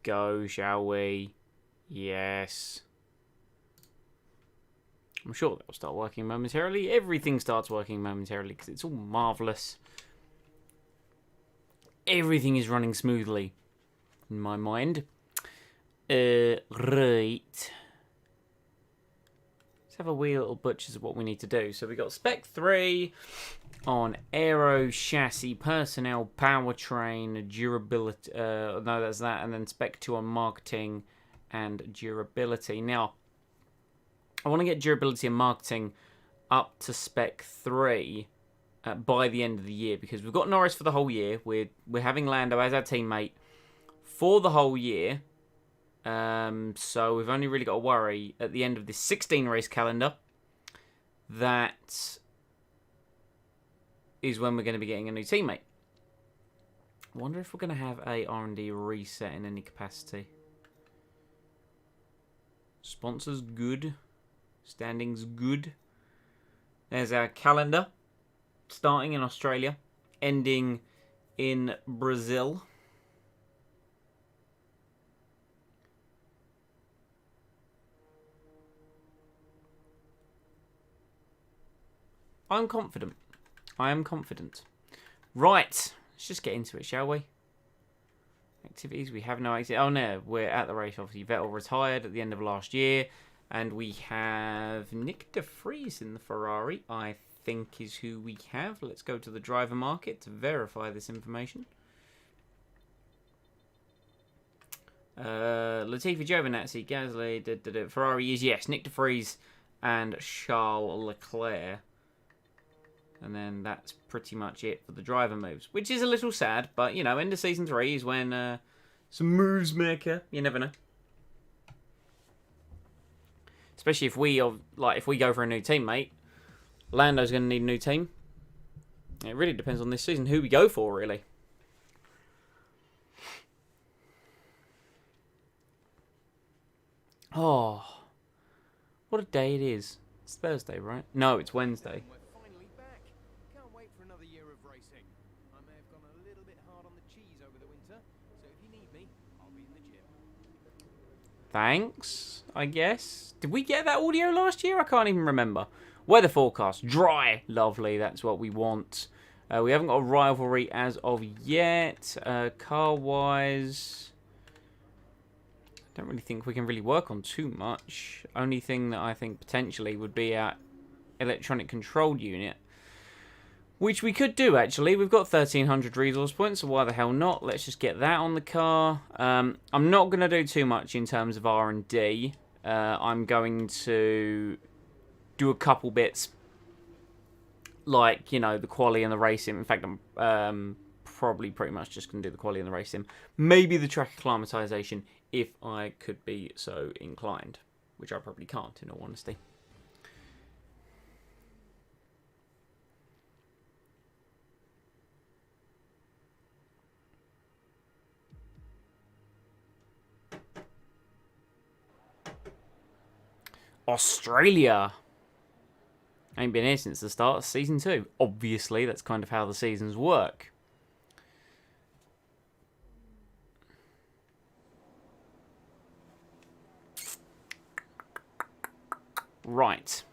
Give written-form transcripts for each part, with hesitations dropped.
go, shall we? Yes. I'm sure that will start working momentarily. Everything starts working momentarily because it's all marvellous. Everything is running smoothly in my mind. Right. Let's have a wee little butchers of what we need to do. So we got Spec 3 on aero, chassis, personnel, powertrain, durability. No, that's that. And then Spec 2 on marketing and durability. Now, I want to get durability and marketing up to Spec 3 by the end of the year, because we've got Norris for the whole year. We're having Lando as our teammate for the whole year. So we've only really got to worry at the end of this 16 race calendar. That is when we're going to be getting a new teammate. I wonder if we're going to have a R&D reset in any capacity. Sponsors good. Standings good. There's our calendar. Starting in Australia. Ending in Brazil. I'm confident. I am confident. Right. Let's just get into it, shall we? Activities. We have no activity. Oh, no. We're at the race, obviously. Vettel retired at the end of last year. And we have Nick de Vries in the Ferrari, I think is who we have. Let's go to the driver market to verify this information. Latifi, Giovinazzi, Gasly, Ferrari is, yes, Nick de Vries and Charles Leclerc. And then that's pretty much it for the driver moves, which is a little sad, but, you know, end of Season 3 is when some moves maker. You never know. Especially if we go for a new teammate, Lando's going to need a new team. It really depends on this season who we go for, really. Oh, what a day it is. It's Thursday, right? No, it's Wednesday. Thanks, I guess. Did we get that audio last year? I can't even remember. Weather forecast. Dry. Lovely. That's what we want. We haven't got a rivalry as of yet. Car-wise, I don't really think we can really work on too much. Only thing that I think potentially would be our electronic control unit. Which we could do, actually. We've got 1,300 resource points, so why the hell not? Let's just get that on the car. I'm not going to do too much in terms of R&D. I'm going to do a couple bits, like, you know, the quali and the race sim. In fact, I'm probably pretty much just going to do the quali and the race sim. Maybe the track acclimatization, if I could be so inclined. Which I probably can't, in all honesty. Australia. Ain't been here since the start of Season 2. Obviously, that's kind of how the seasons work. Right.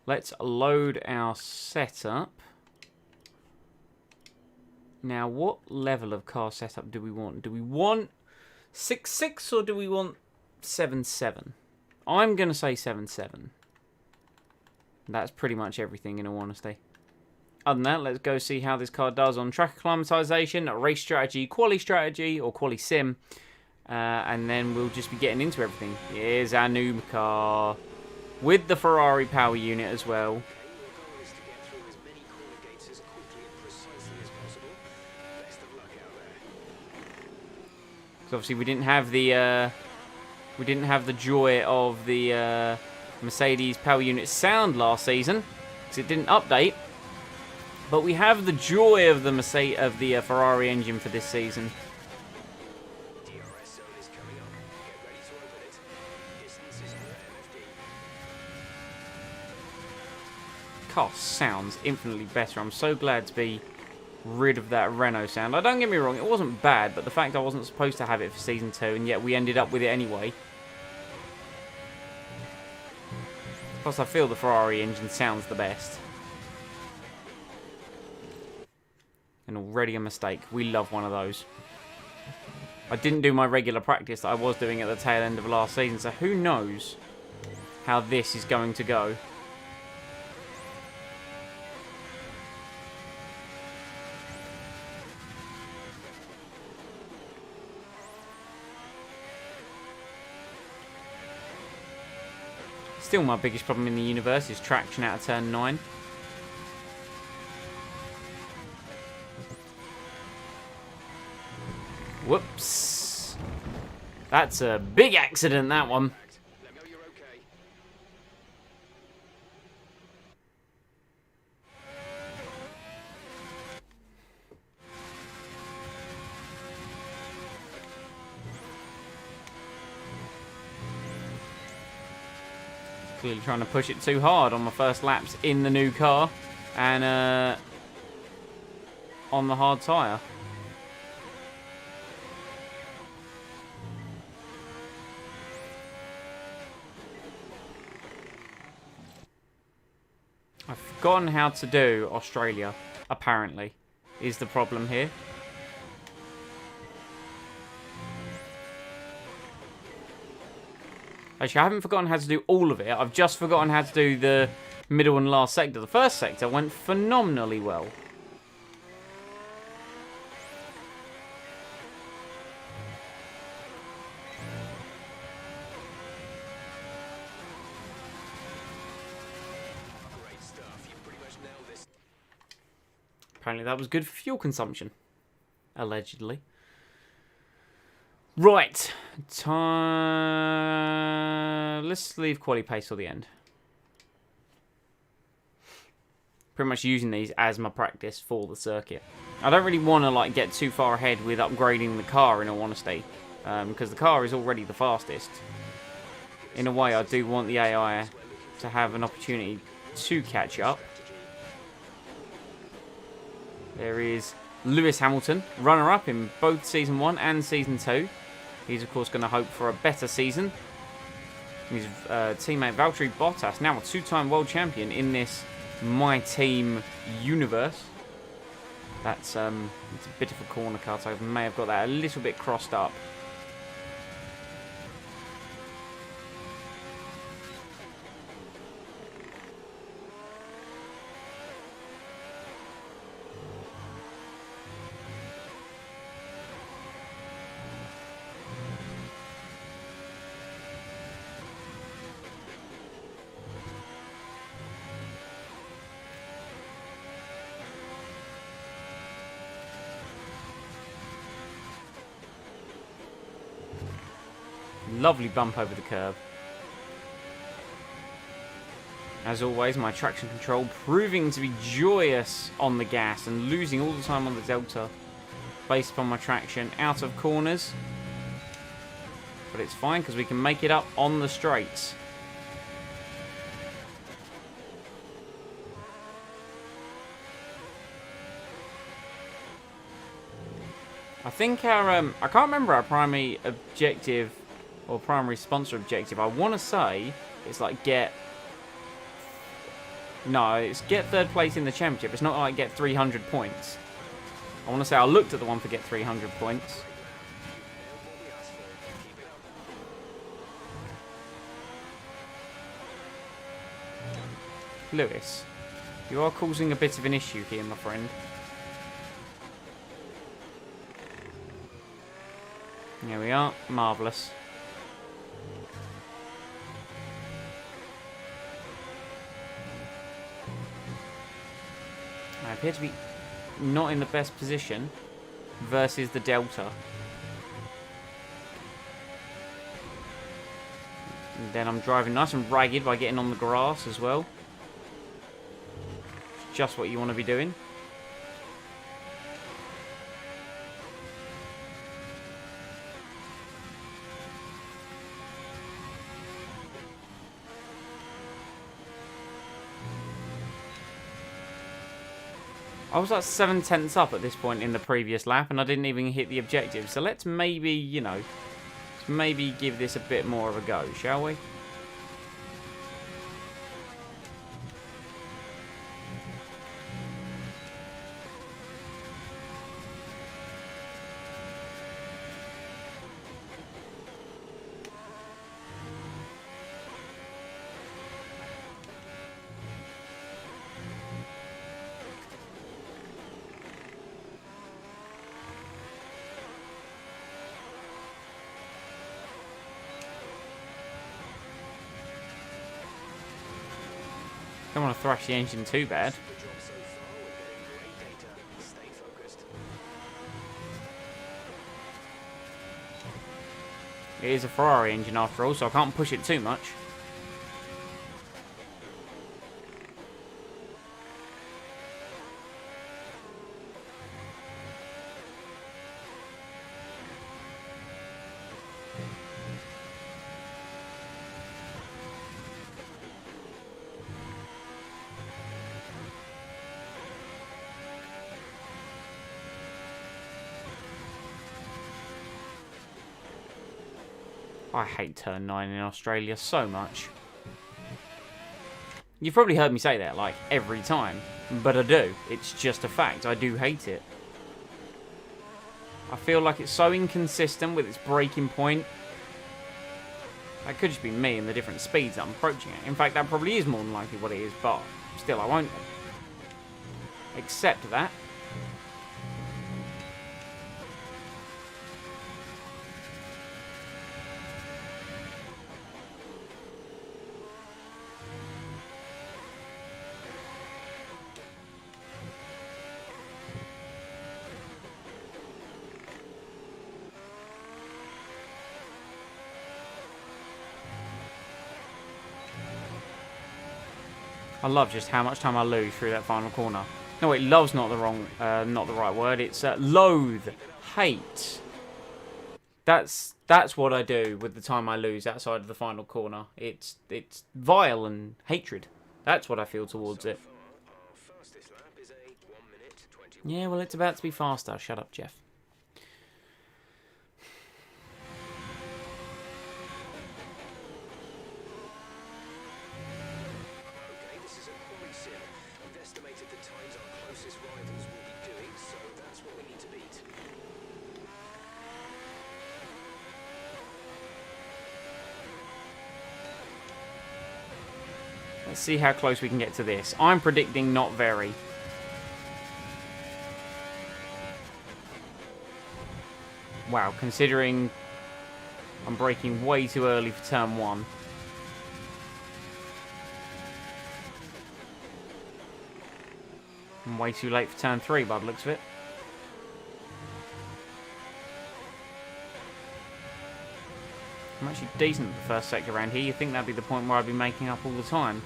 Let's load our setup. Now, what level of car setup do we want? Do we want 6.6 or do we want 7.7? I'm going to say 7.7. That's pretty much everything, in all honesty. Other than that, let's go see how this car does on track acclimatization, race strategy, quali strategy, or quali sim. And then we'll just be getting into everything. Here's our new car with the Ferrari power unit as well. Because obviously we didn't have the joy of the Mercedes power unit sound last season, because it didn't update. But we have the joy of the Ferrari engine for this season. Car sounds infinitely better. I'm so glad to be rid of that Renault sound. Don't get me wrong, it wasn't bad, but the fact I wasn't supposed to have it for Season 2, and yet we ended up with it anyway. Plus, I feel the Ferrari engine sounds the best. And already a mistake. We love one of those. I didn't do my regular practice that I was doing at the tail end of last season, so who knows how this is going to go. Still my biggest problem in the universe is traction out of turn 9. Whoops. That's a big accident, that one. Clearly trying to push it too hard on my first laps in the new car and on the hard tyre. I've forgotten how to do Australia, apparently, is the problem here. Actually, I haven't forgotten how to do all of it. I've just forgotten how to do the middle and last sector. The first sector went phenomenally well. Apparently that was good for fuel consumption. Allegedly. Right. Let's leave quality pace till the end. Pretty much using these as my practice for the circuit. I don't really want to like get too far ahead with upgrading the car, in all honesty. Because the car is already the fastest. In a way, I do want the AI to have an opportunity to catch up. There is Lewis Hamilton, runner-up in both Season 1 and Season 2. He's, of course, going to hope for a better season. His teammate Valtteri Bottas, now a two-time world champion in this My Team universe. That's it's a bit of a corner cut. I may have got that a little bit crossed up. Lovely bump over the curb. As always, my traction control proving to be joyous on the gas and losing all the time on the delta based upon my traction out of corners. But it's fine because we can make it up on the straights. I think our, I can't remember our primary objective or primary sponsor objective. I want to say it's like it's get third place in the championship. It's not like get 300 points. I want to say I looked at the one for get 300 points. Lewis, you are causing a bit of an issue here, my friend. Here we are. Marvellous. I appear to be not in the best position versus the Delta. And then I'm driving nice and ragged by getting on the grass as well. Just what you want to be doing. I was like 7/10 up at this point in the previous lap, and I didn't even hit the objective. So let's maybe, you know, maybe give this a bit more of a go, shall we? Don't want to thrash the engine too bad. It is a Ferrari engine after all, so I can't push it too much. I hate turn 9 in Australia so much. You've probably heard me say that, like, every time. But I do. It's just a fact. I do hate it. I feel like it's so inconsistent with its braking point. That could just be me and the different speeds that I'm approaching at. In fact, that probably is more than likely what it is, but still, I won't accept that. I love just how much time I lose through that final corner. No, wait, love's not the right word. It's loathe, hate. That's what I do with the time I lose outside of the final corner. It's vile and hatred. That's what I feel towards it. Yeah, well, it's about to be faster. Shut up, Jeff. Let's see how close we can get to this. I'm predicting not very. Wow, considering I'm braking way too early for turn 1. I'm way too late for turn 3 by the looks of it. I'm actually decent at the first sector around here. You'd think that'd be the point where I'd be making up all the time.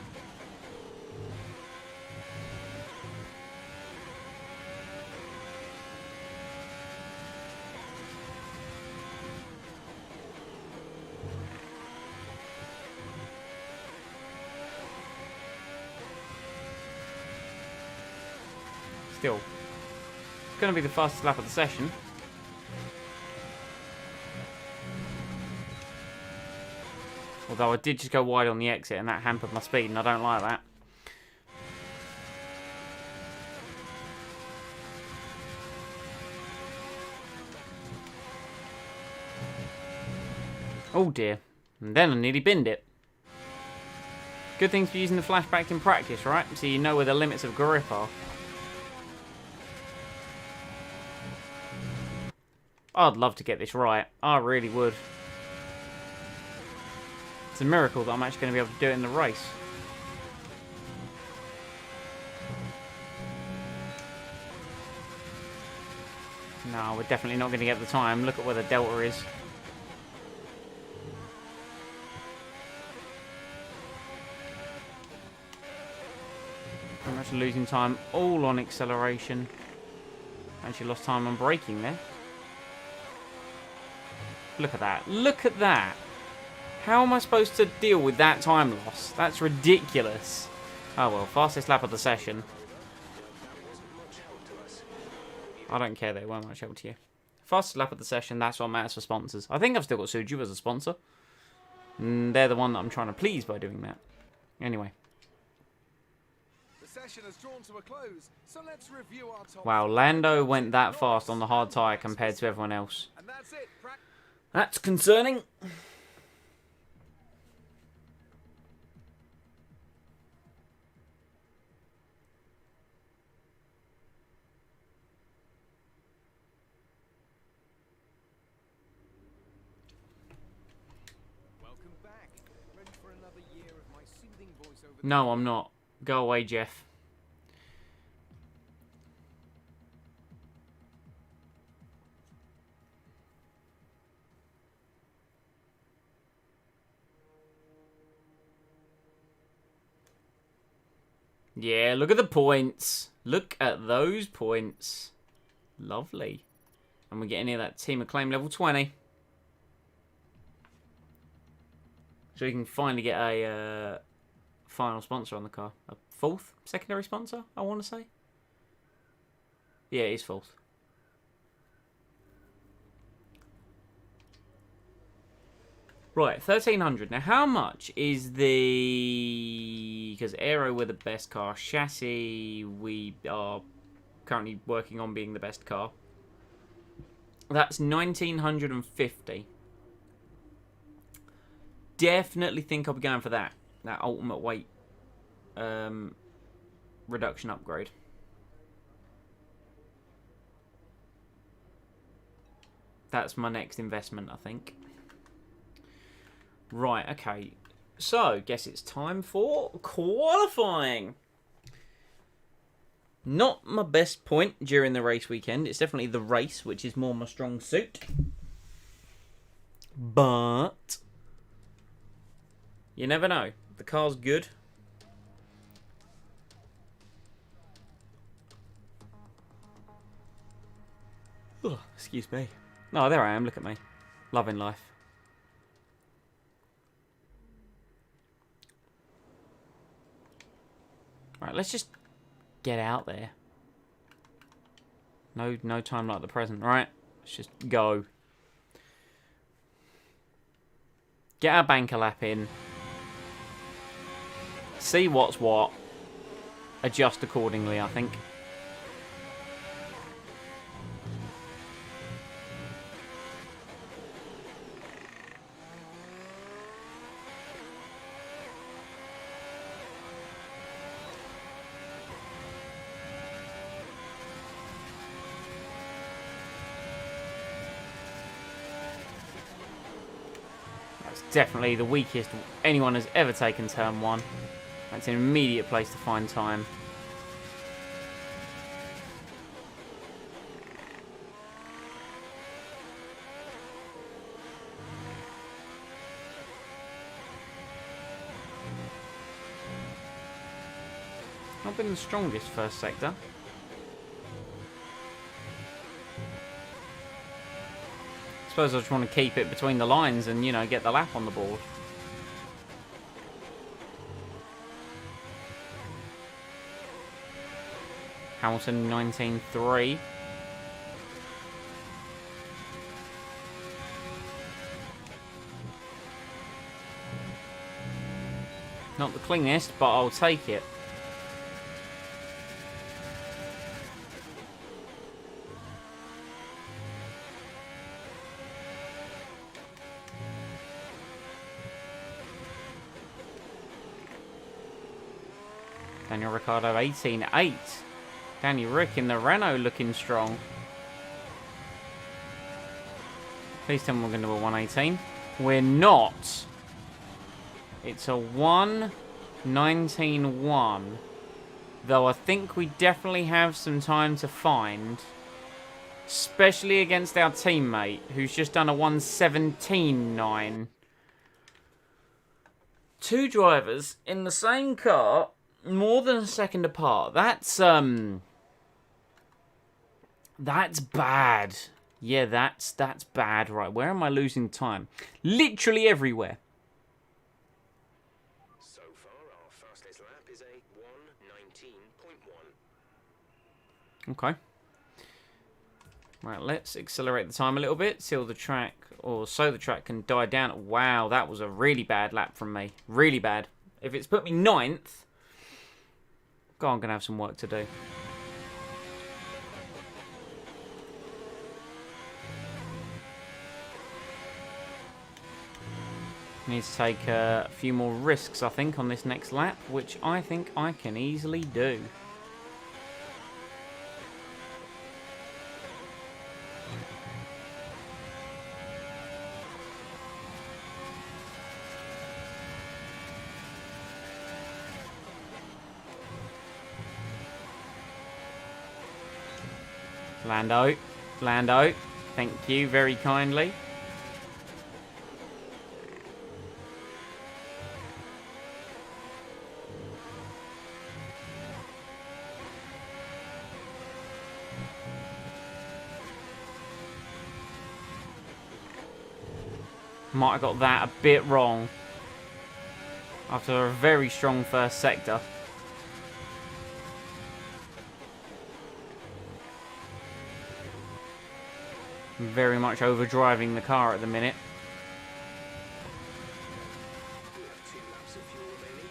Still, it's going to be the fastest lap of the session. Although I did just go wide on the exit and that hampered my speed and I don't like that. Oh dear. And then I nearly binned it. Good things for using the flashback in practice, right? So you know where the limits of grip are. I'd love to get this right. I really would. It's a miracle that I'm actually going to be able to do it in the race. No, we're definitely not going to get the time. Look at where the delta is. Pretty much losing time all on acceleration. Actually lost time on braking there. Look at that. Look at that. How am I supposed to deal with that time loss? That's ridiculous. Oh well, fastest lap of the session. I don't care. They won't much help to you. Fastest lap of the session. That's what matters for sponsors. I think I've still got Suju as a sponsor. They're the one that I'm trying to please by doing that. Anyway. The session has drawn to a close, so let's review our top. Wow, Lando went that fast on the hard tyre compared to everyone else. And that's it. That's concerning. Welcome back. Ready for another year of my soothing voice over. No, I'm not. Go away, Jeff. Yeah, look at the points. Look at those points. Lovely. And we're getting near that Team Acclaim level 20. So we can finally get a final sponsor on the car. A fourth secondary sponsor, I want to say. Yeah, it is fourth. Right, 1300. Now, how much is the... Because Aero, we're the best car. Chassis, we are currently working on being the best car. That's 1950. Definitely think I'll be going for that. That ultimate weight reduction upgrade. That's my next investment, I think. Right, okay. So, guess it's time for qualifying. Not my best point during the race weekend. It's definitely the race, which is more my strong suit. But you never know. The car's good. Oh, excuse me. Oh, there I am. Look at me. Loving life. Right, let's just get out there. No time like the present, right? Let's just go. Get our banker lap in. See what's what. Adjust accordingly, I think. Definitely the weakest anyone has ever taken turn one. That's an immediate place to find time. Not been the strongest first sector. I suppose I just want to keep it between the lines and, you know, get the lap on the board. Hamilton 19.3. Not the cleanest, but I'll take it. Daniel Ricciardo 18.8. Danny Rick in the Renault looking strong. Please tell me we're going to do a 118. We're not. It's a 1:19.1. Though I think we definitely have some time to find. Especially against our teammate, who's just done a 1:17.9. Two drivers in the same car, more than a second apart. That's bad. Yeah, that's bad. Right, where am I losing time? Literally everywhere. So far, our fastest lap is a 1:19.1. Okay. Right, let's accelerate the time a little bit, seal the track, or so the track can die down. Wow, that was a really bad lap from me. Really bad. If it's put me 9th, God, I'm going to have some work to do. Need to take a few more risks, I think, on this next lap, which I think I can easily do. Lando, thank you very kindly. Might have got that a bit wrong after a very strong first sector. I'm very much overdriving the car at the minute. We have 2 laps of fuel remaining.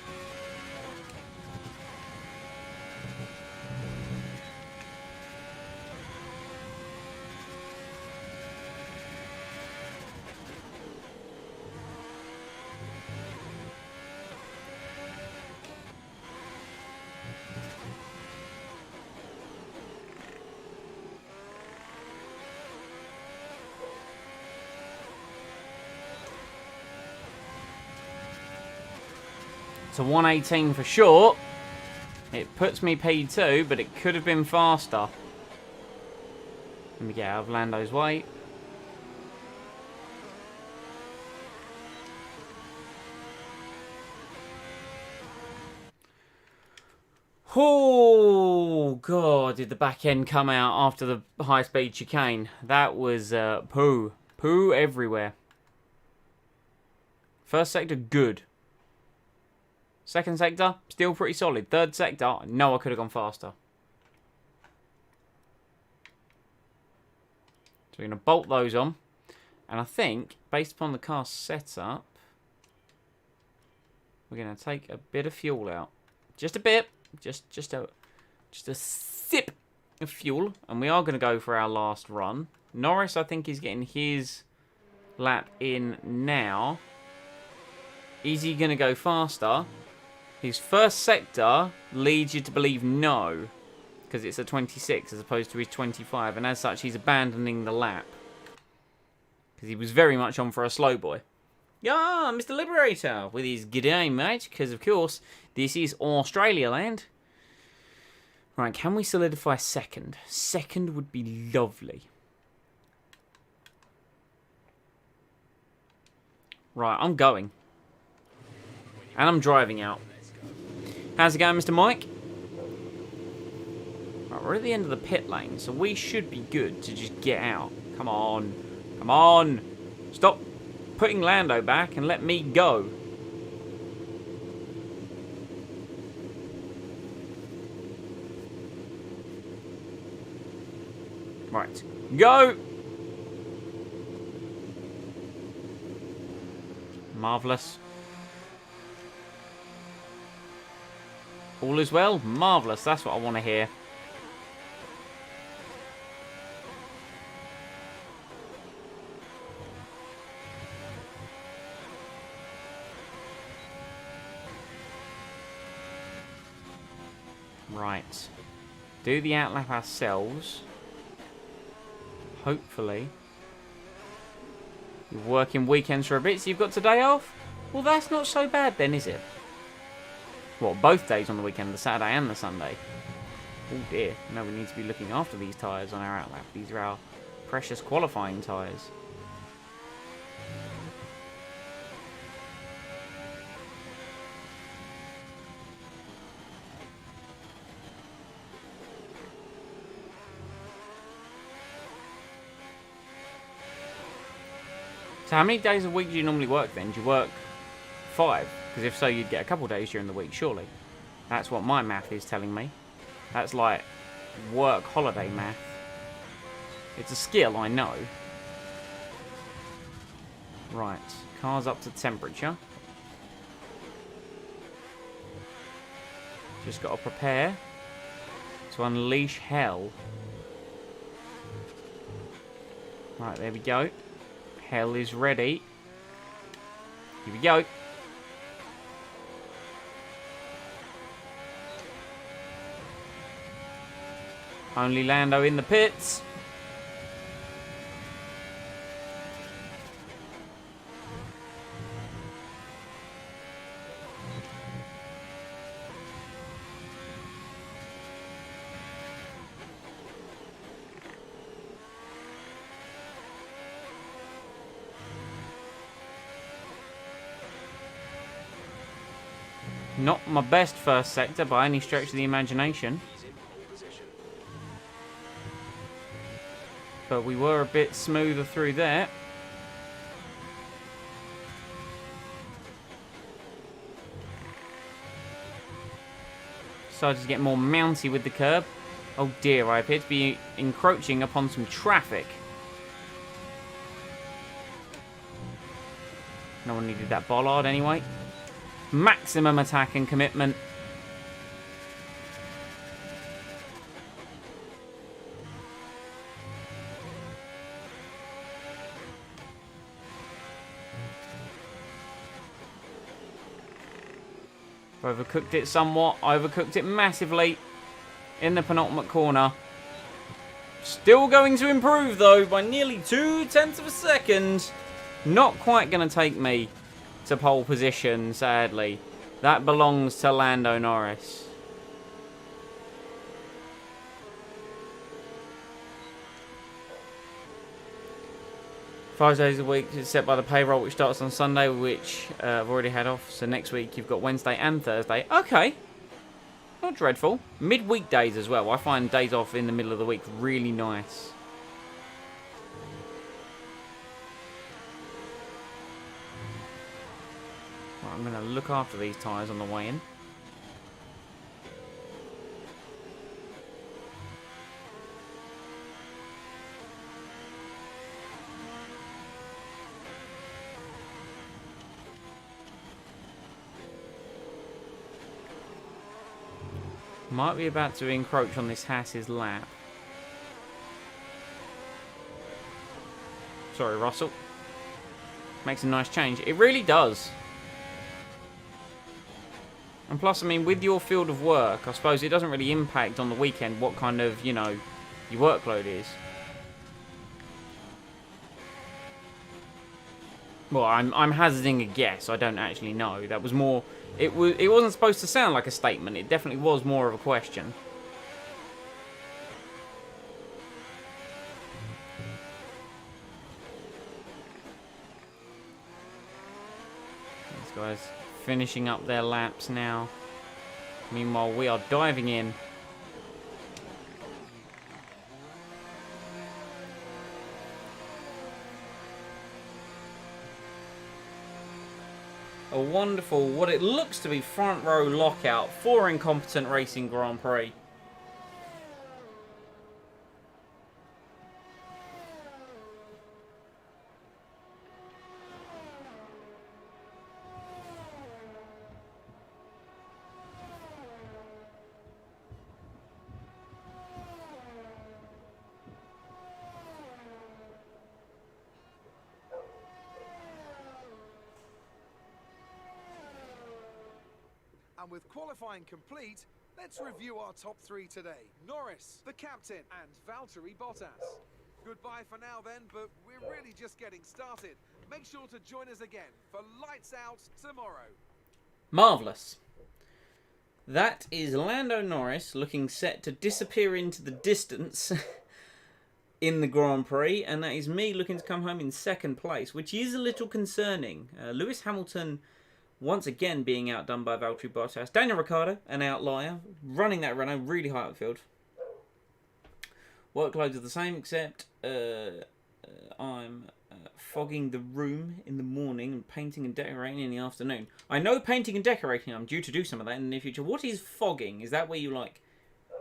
It's a 118 for short. It puts me P2, but it could have been faster. Let me get out of Lando's way. Oh, God, did the back end come out after the high-speed chicane. That was poo. Poo everywhere. First sector, good. Second sector, still pretty solid. Third sector, I know I could have gone faster. So we're going to bolt those on. And I think, based upon the car setup, we're going to take a bit of fuel out. Just a bit. Just a sip of fuel. And we are going to go for our last run. Norris, I think, is getting his lap in now. Is he going to go faster? His first sector leads you to believe no, because it's a 26 as opposed to his 25, and as such he's abandoning the lap. Because he was very much on for a slow boy. Yeah, Mr. Liberator, with his g'day, mate, because of course, this is Australia land. Right, can we solidify second? Second would be lovely. Right, I'm going. And I'm driving out. How's it going, Mr. Mike? Right, we're at the end of the pit lane, so we should be good to just get out. Come on. Come on. Stop putting Lando back and let me go. Right. Go! Marvellous. All is well? Marvellous. That's what I want to hear. Right. Do the outlap ourselves. Hopefully. You're working weekends for a bit, so you've got today off? Well, that's not so bad then, is it? What, both days on the weekend, the Saturday and the Sunday? Oh dear, no, we need to be looking after these tyres on our outlap. These are our precious qualifying tyres. So how many days a week do you normally work then? Do you work 5? Because if so, you'd get a couple days during the week, surely. That's what my math is telling me. That's like work holiday math. It's a skill, I know. Right, car's up to temperature. Just got to prepare to unleash hell. Right, there we go. Hell is ready. Here we go. Only Lando in the pits. Not my best first sector by any stretch of the imagination. He's in pole position. But we were a bit smoother through there. Decided to get more mounty with the curb. Oh dear, I appear to be encroaching upon some traffic. No one needed that bollard anyway. Maximum attack and commitment. Overcooked it somewhat. Overcooked it massively in the penultimate corner. Still going to improve though by nearly 0.2 of a second. Not quite going to take me to pole position, sadly. That belongs to Lando Norris. 5 days a week is set by the payroll, which starts on Sunday, which I've already had off. So next week you've got Wednesday and Thursday. Okay. Not dreadful. Midweek days as well. I find days off in the middle of the week really nice. Right, I'm going to look after these tyres on the way in. Might be about to encroach on this Haas's lap. Sorry, Russell. Makes a nice change. It really does. And plus, I mean, with your field of work, I suppose it doesn't really impact on the weekend what kind of, you know, your workload is. Well, I'm hazarding a guess. I don't actually know. That was more... It wasn't supposed to sound like a statement. It definitely was more of a question. These guys finishing up their laps now. Meanwhile, we are diving in. A wonderful, what it looks to be front row lockout for Incompetent Racing Grand Prix. And with qualifying complete, let's review our top three today. Norris, the captain, and Valtteri Bottas. Goodbye for now then, but we're really just getting started. Make sure to join us again for Lights Out tomorrow. Marvellous. That is Lando Norris looking set to disappear into the distance in the Grand Prix, and that is me looking to come home in second place, which is a little concerning. Lewis Hamilton once again being outdone by Valtteri Bottas. Daniel Ricciardo, an outlier, running that Renault really high upfield. Workloads are the same, except I'm fogging the room in the morning and painting and decorating in the afternoon. I know painting and decorating, I'm due to do some of that in the near future. What is fogging? Is that where you, like,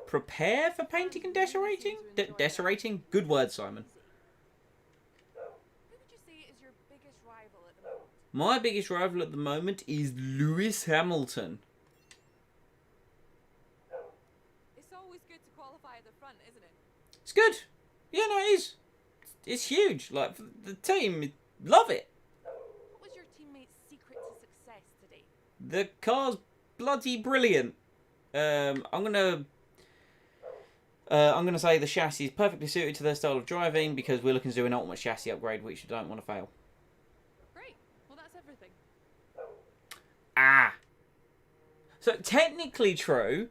prepare for painting and decorating. Decorating? Good word, Simon. Who would you say is your biggest rival at the moment? My biggest rival at the moment is Lewis Hamilton. It's always good to qualify at the front, isn't it? It's good. Yeah, no, it is. It's huge. Like, the team love it. What was your teammate's secret to success today? The car's bloody brilliant. I'm gonna say the chassis is perfectly suited to their style of driving because we're looking to do an ultimate chassis upgrade, which I don't want to fail. Great. Well, that's everything. Ah. So technically true,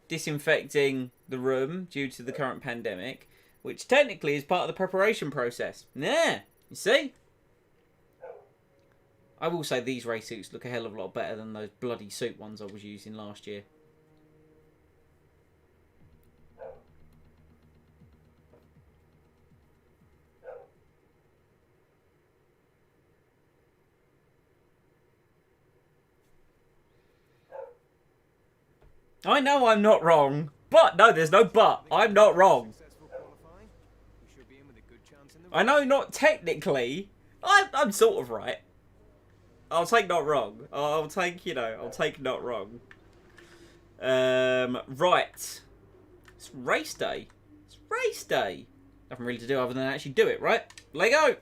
disinfecting the room due to the current pandemic, which technically is part of the preparation process. Yeah, you see? I will say these race suits look a hell of a lot better than those bloody suit ones I was using last year. I know I'm not wrong. But, no, there's no but. I'm not wrong. I know not technically. I'm sort of right. I'll take not wrong. I'll take, I'll take not wrong. Right. It's race day. It's race day. Nothing really to do other than actually do it, right? Lego!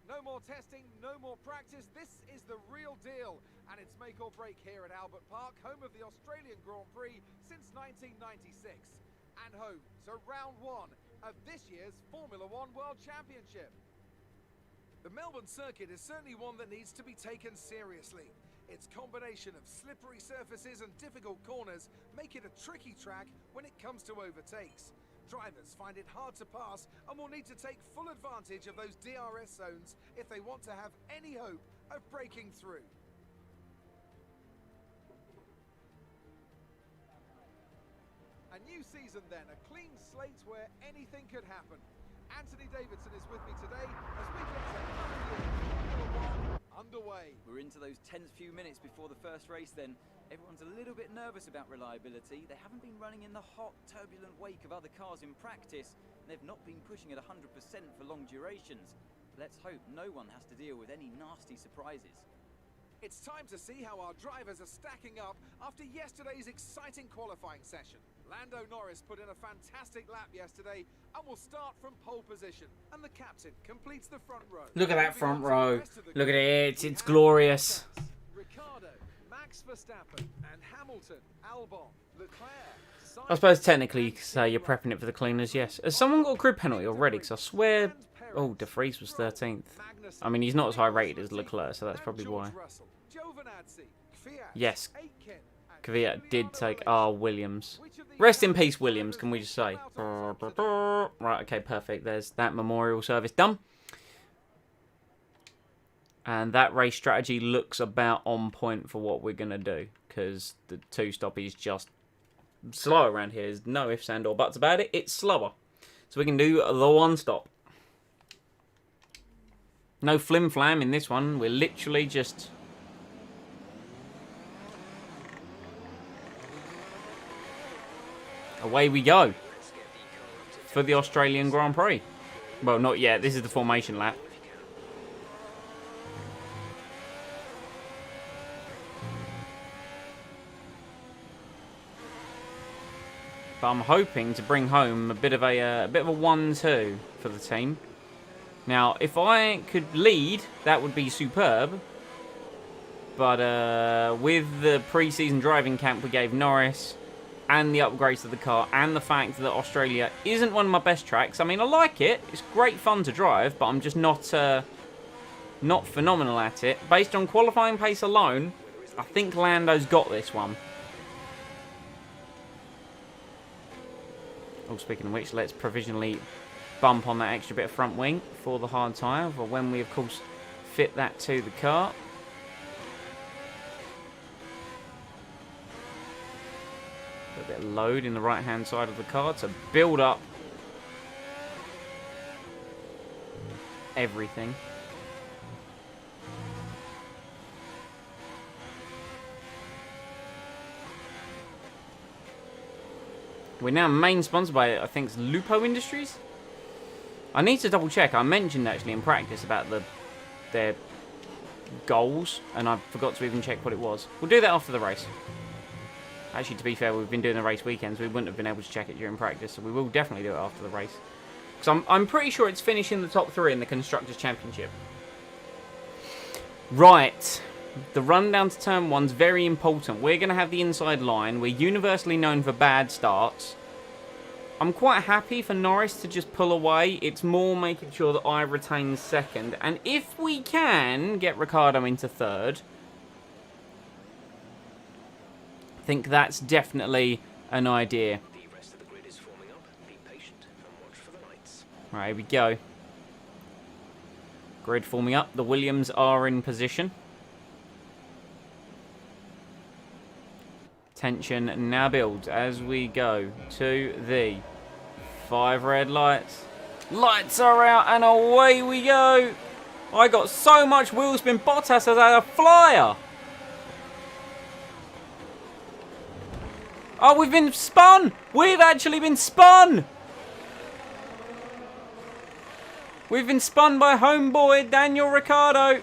No more testing, no more practice. This is the real deal. And it's make or break here at Albert Park, home of the Australian Grand Prix since 1996. And home to round one of this year's Formula One World Championship. The Melbourne circuit is certainly one that needs to be taken seriously. Its combination of slippery surfaces and difficult corners make it a tricky track when it comes to overtakes. Drivers find it hard to pass and will need to take full advantage of those DRS zones if they want to have any hope of breaking through. A new season then, a clean slate where anything could happen. Anthony Davidson is with me today as we get Formula One underway. We're into those tense few minutes before the first race then. Everyone's a little bit nervous about reliability. They haven't been running in the hot, turbulent wake of other cars in practice. They've not been pushing at 100% for long durations. Let's hope no one has to deal with any nasty surprises. It's time to see how our drivers are stacking up after yesterday's exciting qualifying session. Lando Norris put in a fantastic lap yesterday and will start from pole position. And the captain completes the front row. Look at that front row. Look at it. It's glorious. Ricardo, Max Verstappen, and Hamilton, Albon, Leclerc. I suppose technically you could say you're prepping it for the cleaners, yes. Has someone got a grid penalty already? Because I swear... Oh, De Vries was 13th. I mean, he's not as high rated as Leclerc, so that's probably why. Yes. Kvyat did take... Williams. Rest in peace, Williams, can we just say. Right, okay, perfect. There's that memorial service done. And that race strategy looks about on point for what we're going to do. Because the two-stop is just slow around here. There's no ifs and or buts about it. It's slower. So we can do the one-stop. No flim-flam in this one. We're literally just... Away we go. For the Australian Grand Prix. Well, not yet. This is the formation lap. But I'm hoping to bring home a bit of a 1-2 for the team. Now, if I could lead, that would be superb. But with the pre-season driving camp we gave Norris, and the upgrades to the car, and the fact that Australia isn't one of my best tracks. I mean, I like it. It's great fun to drive, but I'm just not phenomenal at it. Based on qualifying pace alone, I think Lando's got this one. Oh, speaking of which, let's provisionally bump on that extra bit of front wing for the hard tyre, for when we, of course, fit that to the car. A bit of load in the right-hand side of the car to build up everything. We're now main sponsored by, I think it's Lupo Industries? I need to double check. I mentioned actually in practice about their goals, and I forgot to even check what it was. We'll do that after the race. Actually, to be fair, we've been doing the race weekends. We wouldn't have been able to check it during practice, so we will definitely do it after the race. Because I'm pretty sure it's finishing the top 3 in the Constructors' Championship. Right. The run down to turn 1's very important. We're going to have the inside line. We're universally known for bad starts. I'm quite happy for Norris to just pull away. It's more making sure that I retain second. And if we can get Ricciardo into third, I think that's definitely an idea. The rest of the grid is forming up. Be patient and watch for the lights. Right, here we go. Grid forming up. The Williams are in position. Tension now builds as we go to the 5 red lights. Lights are out and away we go. I got so much wheel spin. Bottas has had a flyer. Oh, we've been spun. We've actually been spun. We've been spun by homeboy Daniel Ricciardo.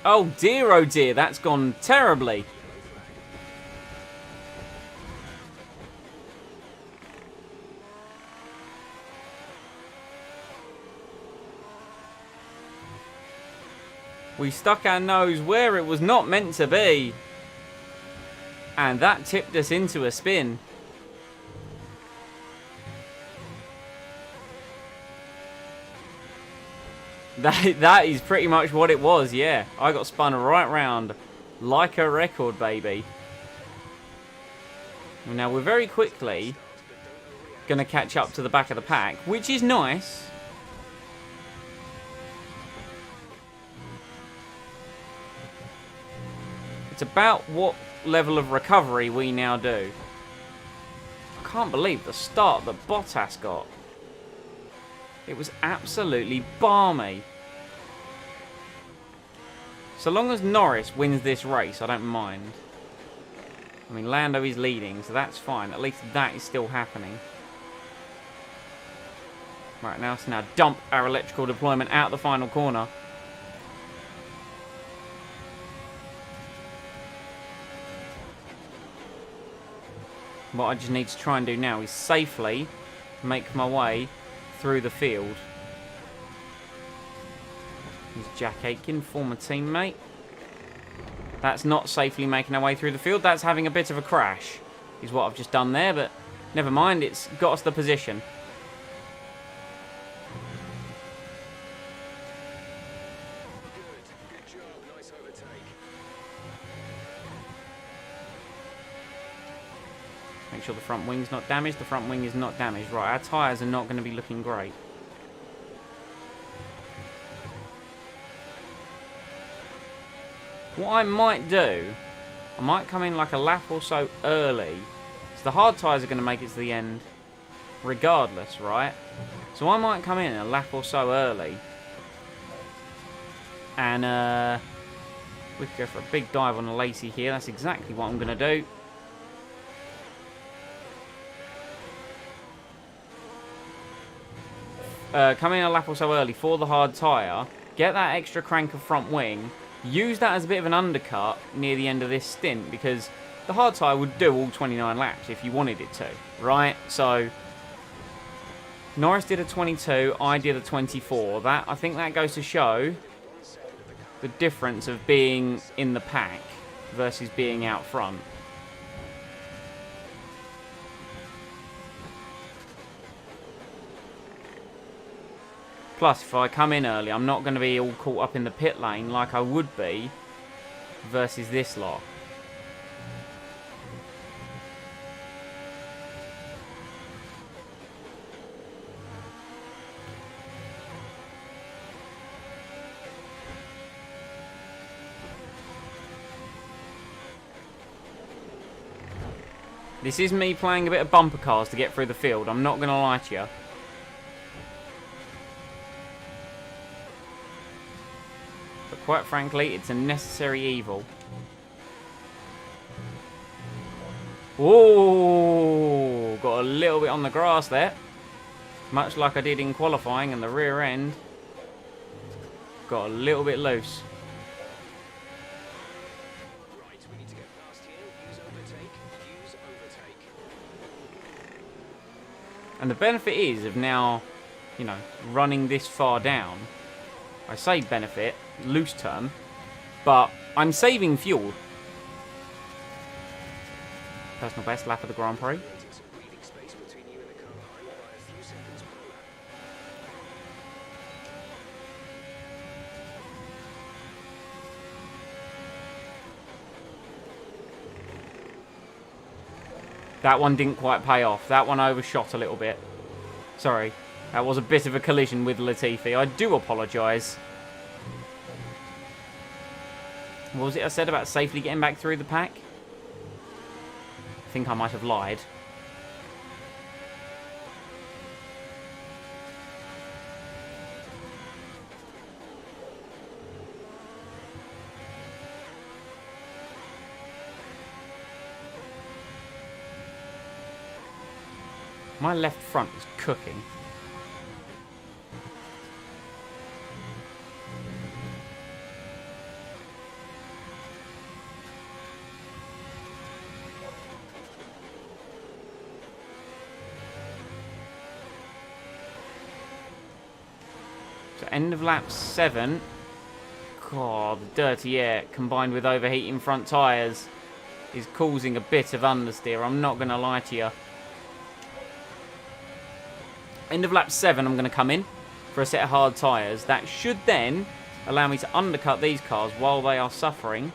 Oh dear, that's gone terribly. We stuck our nose where it was not meant to be. And that tipped us into a spin. That is pretty much what it was, yeah. I got spun right round like a record, baby. Now we're very quickly going to catch up to the back of the pack, which is nice. It's about what level of recovery we now do. I can't believe the start that Bottas got. It was absolutely balmy. So long as Norris wins this race, I don't mind. I mean, Lando is leading, so that's fine. At least that is still happening. Right, now let's now dump our electrical deployment out the final corner. What I just need to try and do now is safely make my way through the field. There's Jack Aitken, former teammate. That's not safely making our way through the field. That's having a bit of a crash, is what I've just done there, but never mind, it's got us the position. Good job. Nice overtake. Make sure the front wing's not damaged. The front wing is not damaged. Right, our tyres are not going to be looking great. What I might do, I might come in like a lap or so early. So the hard tyres are going to make it to the end regardless, right? So I might come in a lap or so early. And we could go for a big dive on the Lacey here. That's exactly what I'm going to do. Come in a lap or so early for the hard tyre. Get that extra crank of front wing. Use that as a bit of an undercut near the end of this stint, because the hard tyre would do all 29 laps if you wanted it to, right? So Norris did a 22, I did a 24. I think that goes to show the difference of being in the pack versus being out front. Plus, if I come in early, I'm not going to be all caught up in the pit lane like I would be versus this lot. This is me playing a bit of bumper cars to get through the field. I'm not going to lie to you. Quite frankly, it's a necessary evil. Whoa! Got a little bit on the grass there. Much like I did in qualifying, and the rear end got a little bit loose. Right, we need to get past here. Use overtake. Use overtake. And the benefit is of now, you know, running this far down. I say benefit, loose term, but I'm saving fuel. Personal best lap of the Grand Prix. Creating some breathing space between you and the car behind by a few seconds per lap. That one didn't quite pay off. That one overshot a little bit. Sorry. That was a bit of a collision with Latifi. I do apologise. What was it I said about safely getting back through the pack? I think I might have lied. My left front is cooking. So end of lap 7. God, the dirty air combined with overheating front tyres is causing a bit of understeer. I'm not going to lie to you. End of lap 7, I'm going to come in for a set of hard tyres. That should then allow me to undercut these cars while they are suffering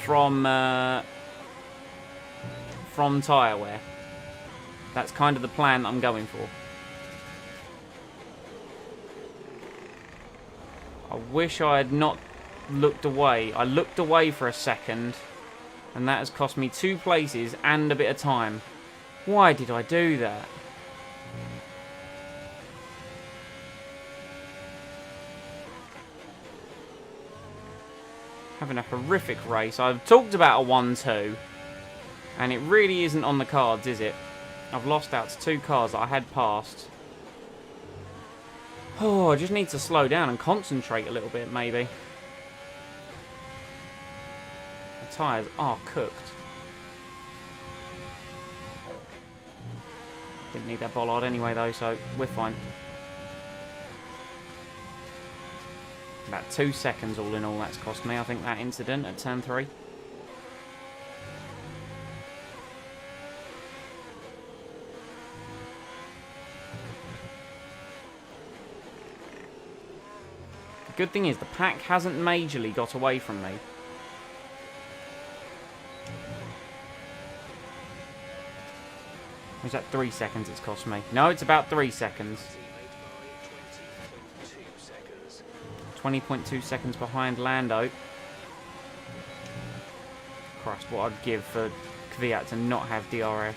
from tyre wear. That's kind of the plan that I'm going for. I wish I had not looked away. I looked away for a second, and that has cost me 2 places and a bit of time. Why did I do that? Having a horrific race. I've talked about a 1-2, and it really isn't on the cards, is it? I've lost out to 2 cars that I had passed. Oh, I just need to slow down and concentrate a little bit, maybe. The tyres are cooked. Didn't need that bollard anyway, though, so we're fine. About 2 seconds all in all that's cost me, I think, that incident at turn 3. The good thing is the pack hasn't majorly got away from me. Or is that 3 seconds it's cost me? No, it's about 3 seconds. 20.2 seconds behind Lando. Christ, what I'd give for Kvyat to not have DRS.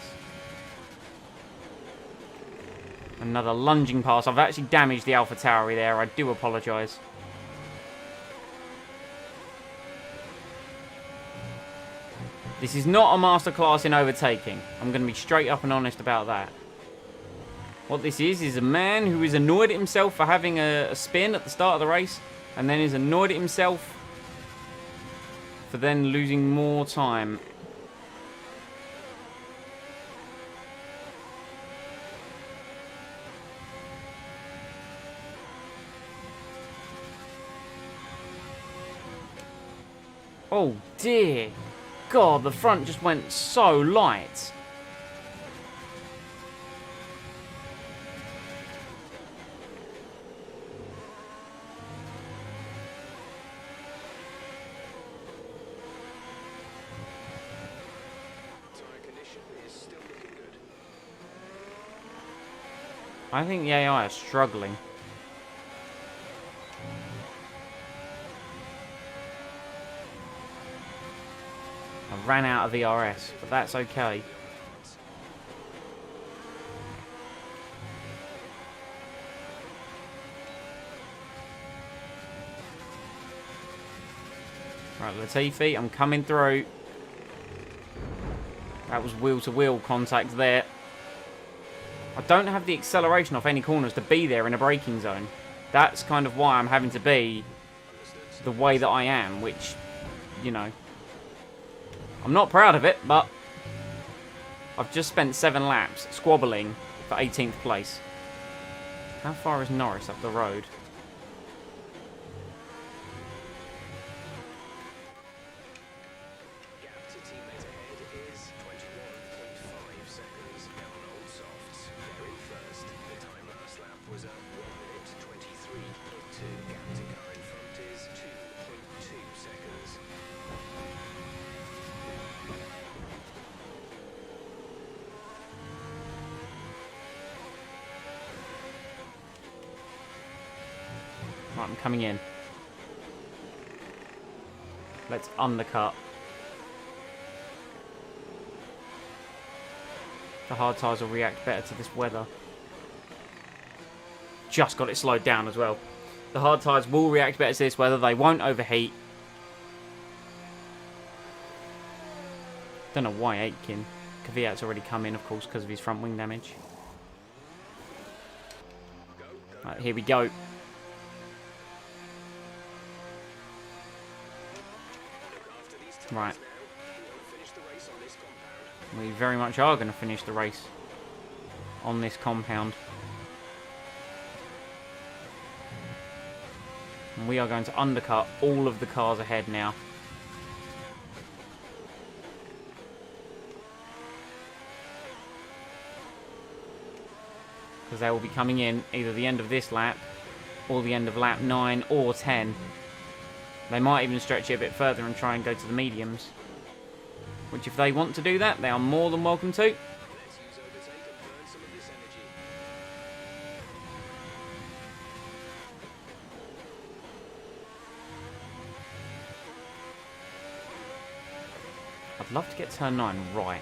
Another lunging pass. I've actually damaged the AlphaTauri there. I do apologise. This is not a masterclass in overtaking. I'm going to be straight up and honest about that. What this is a man who is annoyed at himself for having a spin at the start of the race, and then is annoyed at himself for then losing more time. Oh dear. God, the front just went so light. I think the AI are struggling. I ran out of VRS, but that's okay. Right, Latifi, I'm coming through. That was wheel-to-wheel contact there. I don't have the acceleration off any corners to be there in a braking zone. That's kind of why I'm having to be the way that I am, which, you know, I'm not proud of it, but I've just spent 7 laps squabbling for 18th place. How far is Norris up the road? Gap to teammate ahead is 21.5 seconds down on old softs. They're in first. The time last lap was at 1 minute 23.2. Gap to car in front is 2.2 seconds. Right, I'm coming in. Let's undercut. The hard tyres will react better to this weather. Just got it slowed down as well. The hard tyres will react better to this weather. They won't overheat. Don't know why Aitken. Kvyat's already come in, of course, because of his front wing damage. Right, here we go. Right. We very much are going to finish the race on this compound. And we are going to undercut all of the cars ahead now. Because they will be coming in either the end of this lap or the end of lap 9 or 10. They might even stretch it a bit further and try and go to the mediums. Which, if they want to do that, they are more than welcome to. Let's use overtake and burn some of this energy. I'd love to get turn 9 right.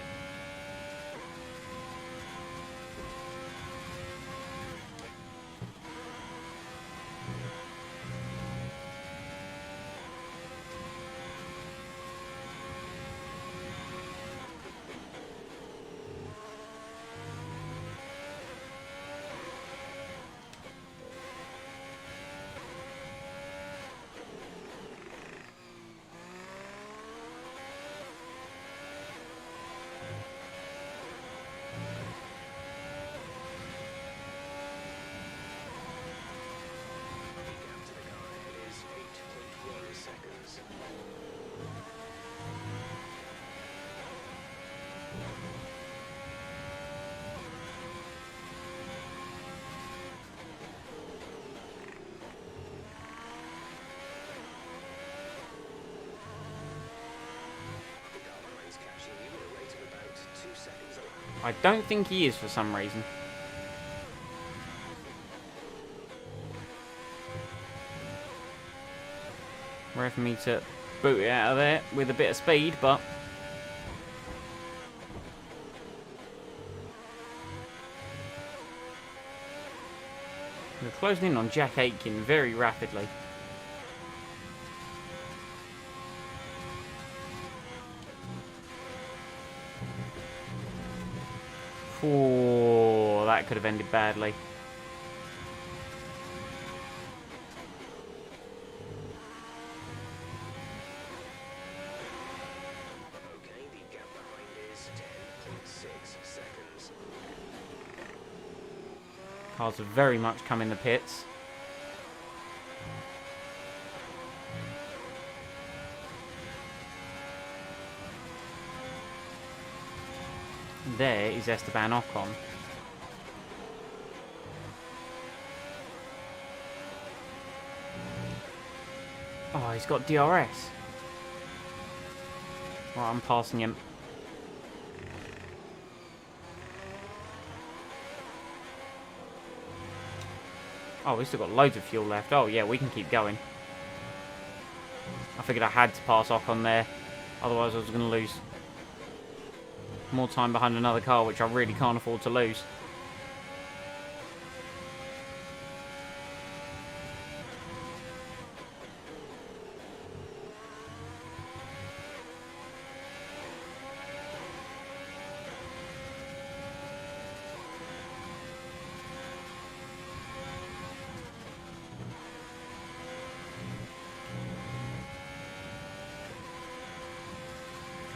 I don't think he is for some reason. Rare for me to boot it out of there with a bit of speed, but we're closing in on Jack Aitken very rapidly. Oh, that could have ended badly. Okay, the gap behind is 10.6 seconds. Cars have very much come in the pits. There is Esteban Ocon. Oh, he's got DRS. Right, I'm passing him. Oh, we've still got loads of fuel left. Oh, yeah, we can keep going. I figured I had to pass Ocon there. Otherwise, I was going to lose more time behind another car, which I really can't afford to lose.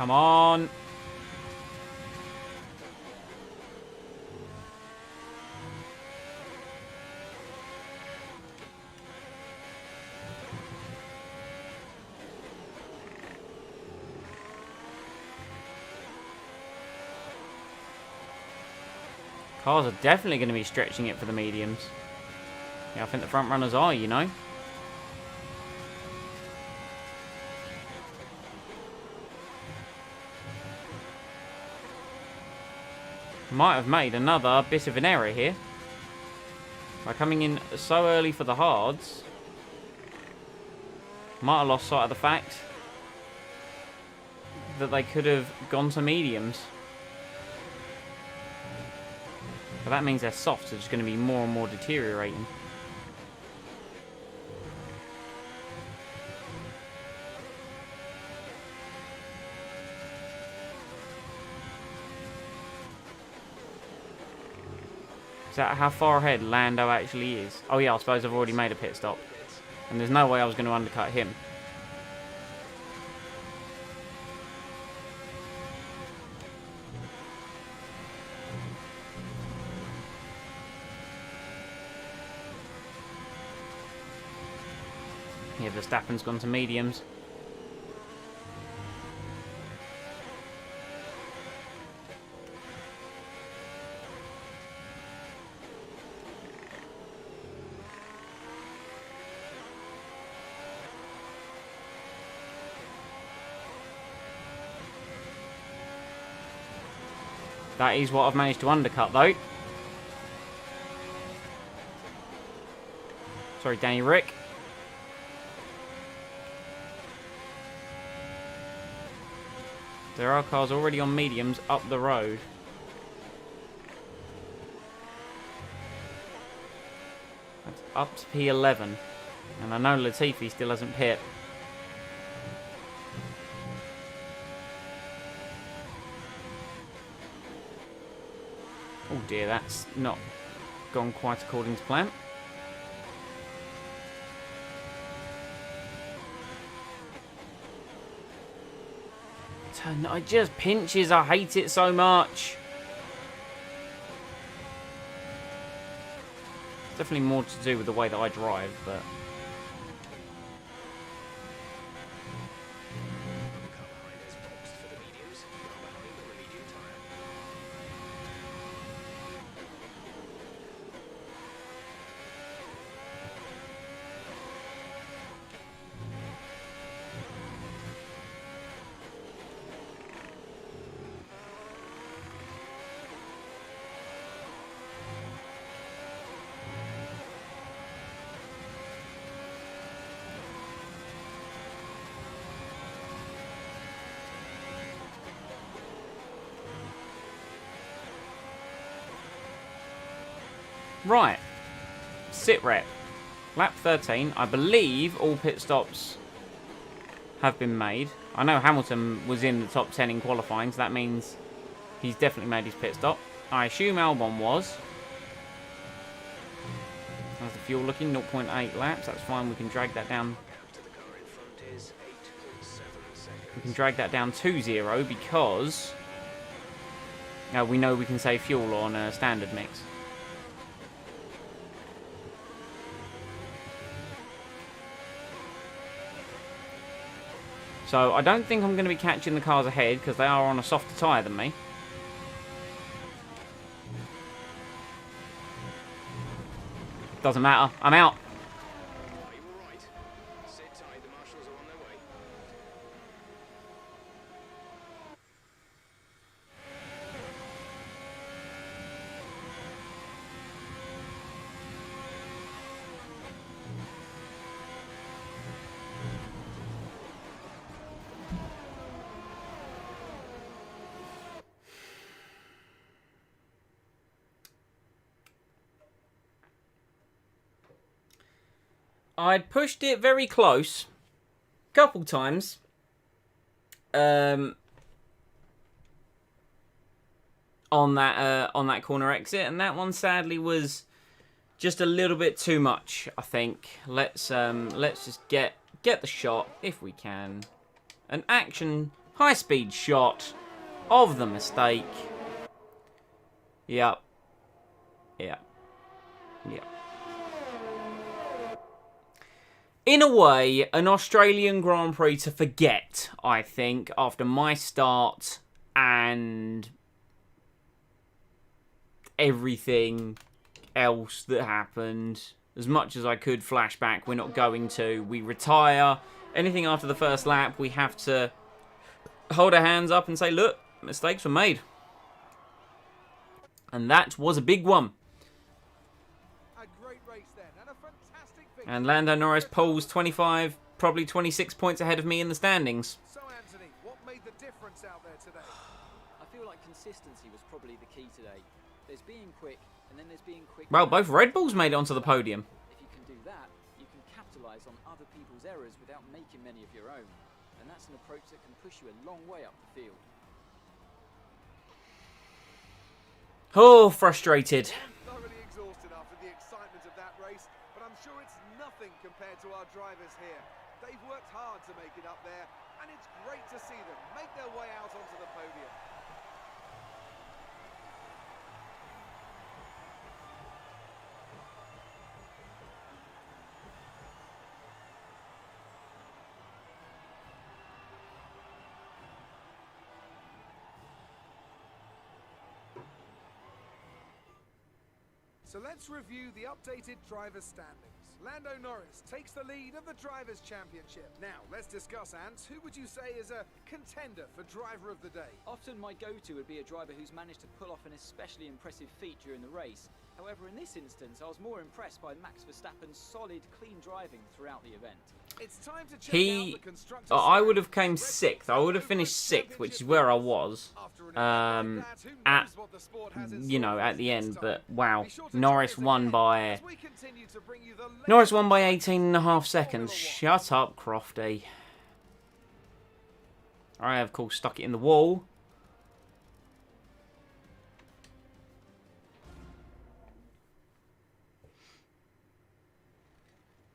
Come on. Cars are definitely going to be stretching it for the mediums. Yeah, I think the front runners are, you know. Might have made another bit of an error here. By coming in so early for the hards. Might have lost sight of the fact that they could have gone to mediums. But that means their softs are just going to be more and more deteriorating. Is that how far ahead Lando actually is? Oh yeah, I suppose I've already made a pit stop. And there's no way I was going to undercut him. Yeah, Verstappen's gone to mediums. That is what I've managed to undercut, though. Sorry, Danny Rick. There are cars already on mediums up the road. That's up to P11. And I know Latifi still hasn't pit. Oh dear, that's not gone quite according to plan. It just pinches. I hate it so much. It's definitely more to do with the way that I drive, but... Right, sit rep, lap 13. I believe all pit stops have been made. I know Hamilton was in the top 10 in qualifying, so that means he's definitely made his pit stop. I assume Albon was. How's the fuel looking? 0.8 laps, that's fine, we can drag that down. We can drag that down to 0 because we know we can save fuel on a standard mix. So I don't think I'm going to be catching the cars ahead because they are on a softer tyre than me. Doesn't matter. I'm out. I'd pushed it very close a couple times. On that corner exit, and that one sadly was just a little bit too much, I think. Let's just get the shot if we can. An action High-speed shot of the mistake. Yep. Yep. Yep. In a way, an Australian Grand Prix to forget, I think, after my start and everything else that happened. As much as I could flashback, we're not going to. We retire. Anything after the first lap, we have to hold our hands up and say, look, mistakes were made. And that was a big one. A great race then, and a fantastic victory. And Lando Norris pulls 25, probably 26 points ahead of me in the standings. So Anthony, what made the difference out there today? I feel like consistency was probably the key today. There's being quick, and then there's being quick. Well, both Red Bulls made it onto the podium. If you can do that, you can capitalise on other people's errors without making many of your own. And that's an approach that can push you a long way up the field. Oh, frustrated. Thoroughly exhausted after the excitement of that race, but I'm sure it's nothing compared to our drivers here. They've worked hard to make it up there, and it's great to see them make their way out onto the podium. So let's review the updated drivers' standings. Lando Norris takes the lead of the Drivers' Championship. Now, let's discuss, Ant. Who would you say is a contender for Driver of the Day? Often my go-to would be a driver who's managed to pull off an especially impressive feat during the race. However, in this instance, I was more impressed by Max Verstappen's solid, clean driving throughout the event. It's time to check out the constructors' I would have standings. came sixth. I would have finished sixth, which is where I was. At, you know, at the end. But wow, Norris won by 18.5 seconds. Shut up, Crofty. I have, of course, stuck it in the wall.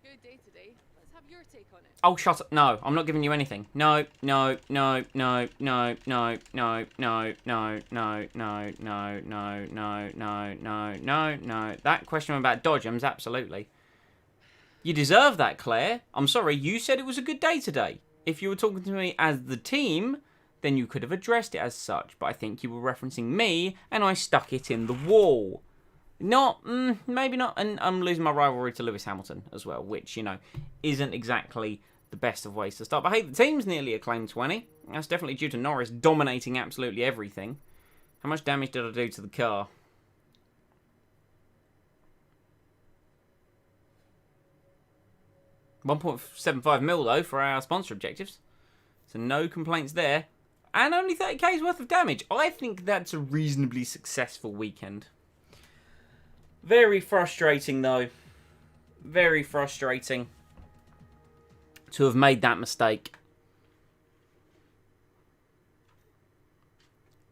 Good day today. Let's have your take on it. Oh, shut up. No, I'm not giving you anything. No, no, no, no, no, no, no, no, no, no, no, no, no, no, no, no, no. That question about Dodgems, absolutely. You deserve that, Claire. I'm sorry, you said it was a good day today. If you were talking to me as the team, then you could have addressed it as such. But I think you were referencing me, and I stuck it in the wall. Not, maybe not. And I'm losing my rivalry to Lewis Hamilton as well, which, you know, isn't exactly the best of ways to start. But hey, the team's nearly acclaimed 20. That's definitely due to Norris dominating absolutely everything. How much damage did I do to the car? $1.75 mil though for our sponsor objectives. So no complaints there. And only 30k's worth of damage. I think that's a reasonably successful weekend. Very frustrating though. Very frustrating to have made that mistake.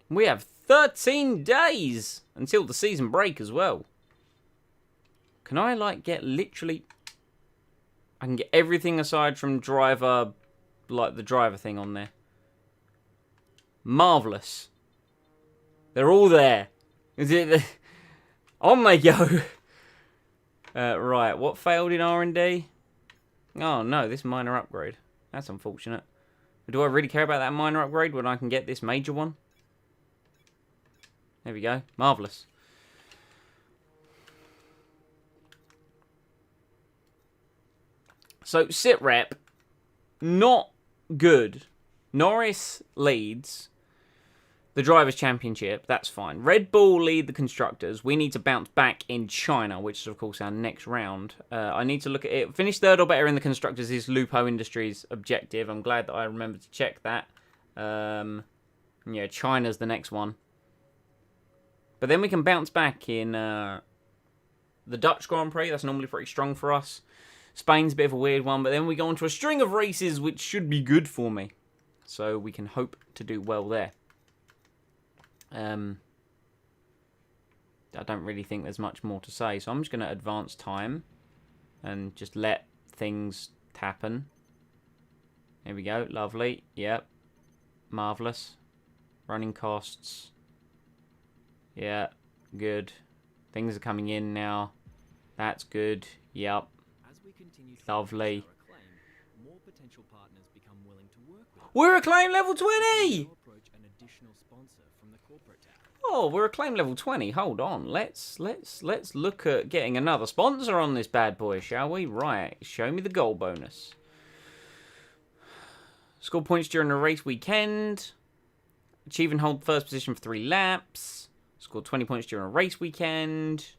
We have 13 days until the season break as well. Can I like get literally... I can get everything aside from driver, like the driver thing on there. Marvellous. They're all there. Is it... On they go. Right, what failed in R&D? Oh no, this minor upgrade. That's unfortunate. But do I really care about that minor upgrade when I can get this major one? There we go. Marvellous. So, sit rep, not good. Norris leads the Drivers' Championship. That's fine. Red Bull lead the Constructors. We need to bounce back in China, which is, of course, our next round. I need to look at it. Finish third or better in the Constructors is Lupo Industries' objective. I'm glad that I remembered to check that. Yeah, China's the next one. But then we can bounce back in the Dutch Grand Prix. That's normally pretty strong for us. Spain's a bit of a weird one, but then we go on to a string of races which should be good for me. So we can hope to do well there. I don't really think there's much more to say, so I'm just going to advance time and just let things happen. Here we go, lovely, yep. Marvellous. Running costs. Yeah, good. Things are coming in now. That's good. Yep. As we continue to Lovely. increase our acclaim, more potential partners become willing to work with us. We're acclaim level 20! Now approach an additional sponsor from the corporate tab. Oh, we're acclaim level 20. Hold on. Let's look at getting another sponsor on this bad boy, shall we? Right. Show me the goal bonus. Score points during a race weekend. Achieve and hold first position for 3 laps. Score 20 points during a race weekend.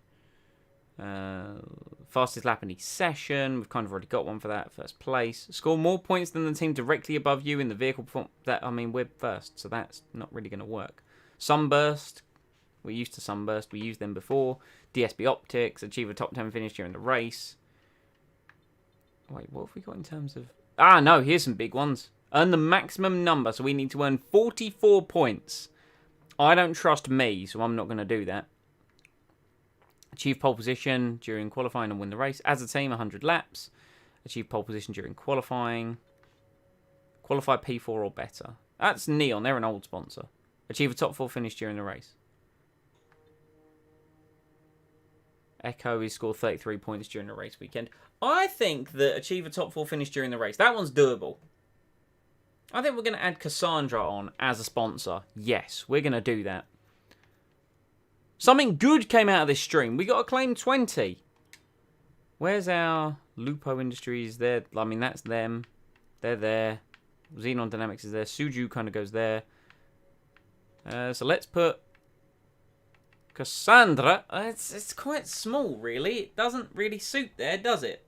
Fastest lap in each session. We've kind of already got one for that. First place. Score more points than the team directly above you in the vehicle perform. I mean, we're first, so that's not really going to work. Sunburst. We're used to Sunburst. We used them before. DSB Optics. Achieve a top 10 finish during the race. Wait, what have we got in terms of... Ah, no, here's some big ones. Earn the maximum number, so we need to earn 44 points. I don't trust me, so I'm not going to do that. Achieve pole position during qualifying and win the race. As a team, 100 laps. Achieve pole position during qualifying. Qualify P4 or better. That's Neon, they're an old sponsor. Achieve a top 4 finish during the race. Echo is score 33 points during the race weekend. I think that achieve a top 4 finish during the race. That one's doable. I think we're going to add Cassandra on as a sponsor. Yes, we're going to do that. Something good came out of this stream. We got acclaim 20. Where's our Lupo Industries? There. I mean, that's them. They're there. Xenon Dynamics is there. Suju kind of goes there. So let's put Cassandra. It's quite small, really. It doesn't really suit there, does it?